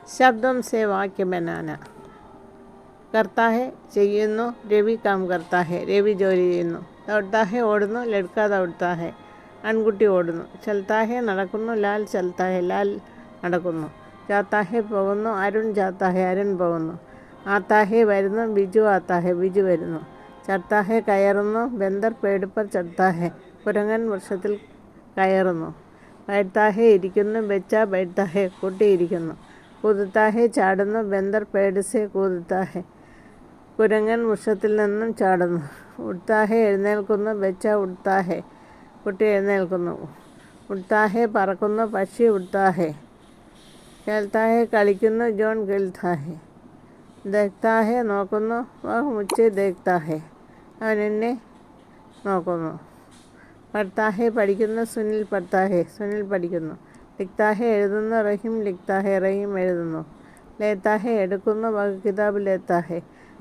शब्दों से वाक्य बनाना. करता है ചെയ്യുന്നു. രവി काम करता है. രവി ജോലി ചെയ്യുന്നു. ദൗड़ता है ഓടുന്നു. ലഡ്ക ദൗड़ता है. ആൺകുട്ടി ഓടുന്നു. ചലता है നടക്കുന്നു. ലാൽ ചലता है. ലാൽ നടക്കുന്നു. जाता है പോകുന്നു. അരുൺ जाता है. അരുൺ പോകുന്നു. आता है വരുന്നു. ബിജു आता है. ബിജു വരുന്നു. चढ़ता है കയറുന്നു. ബന്ദർ पेड़ पर चढ़ता है. കുരങ്ങൻ വൃക്ഷത്തിൽ കയറുന്നു. बैठता है ഇരിക്കുന്നു. बच्चा बैठता है. കുട്ടി ഇരിക്കുന്നു. कूदता है ചാടുന്നു. ബന്ദർ पेड़ से कूदता है. കുരങ്ങൻ വൃക്ഷത്തിൽ നിന്നും ചാടുന്നു. उठता है എഴുന്നേൽക്കുന്നു. ബച്ച उठता है. കുട്ടി എഴുന്നേൽക്കുന്നു. उड़ता है പറക്കുന്നു. പക്ഷി उड़ता है. खेलता है കളിക്കുന്നു. ജോൺ खेलता है. देखता है നോക്കുന്നു. वह मुझे देखता है. അവൻ എന്നെ നോക്കുന്നു. पढ़ता है പഠിക്കുന്നു. സുനിൽ पढ़ता है. സുനിൽ പഠിക്കുന്നു. लिखता है എഴുതുന്നു. റഹീം लिखता है. റഹീം എഴുതുന്നു. लेता है എടുക്കുന്നു. वह किताब लेता है.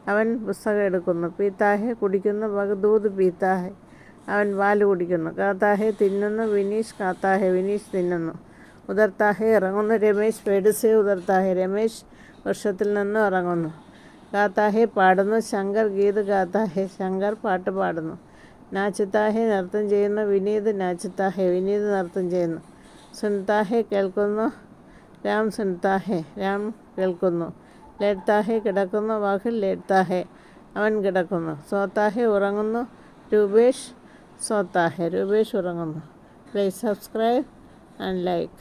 അവൻ പുസ്തകം എടുക്കുന്നു. पीता है കുടിക്കുന്നു. वह दूध पीता है. അവൻ പാല് കുടിക്കുന്നു. खाता है തിന്നുന്നു. വിനീഷ് खाता है. വിനീഷ് തിന്നുന്നു. उतरता है ഇറങ്ങുന്നു. രമേശ് पेड़ से उतरता है. രമേശ് വൃക്ഷത്തിൽ നിന്ന് ഇറങ്ങുന്നു. गाता है പാടുന്നു. ശങ്കർ ഗീത് गाता है. ശങ്കർ പാട്ട് പാടുന്നു. नाचता है നൃത്തം ചെയ്യുന്നു. വിനീത് नाचता है. വിനീത് നൃത്തം ചെയ്യുന്നു. सुनता है കേൾക്കുന്നു. രാം सुनता है. രാം കേൾക്കുന്നു. लेटता है കിടക്കുന്നു. വഹ് लेटता है. അവൻ കിടക്കുന്നു. सोता है ഉറങ്ങുന്നു. രൂപേഷ് सोता है. രൂപേഷ് ഉറങ്ങുന്നു. Please subscribe and like.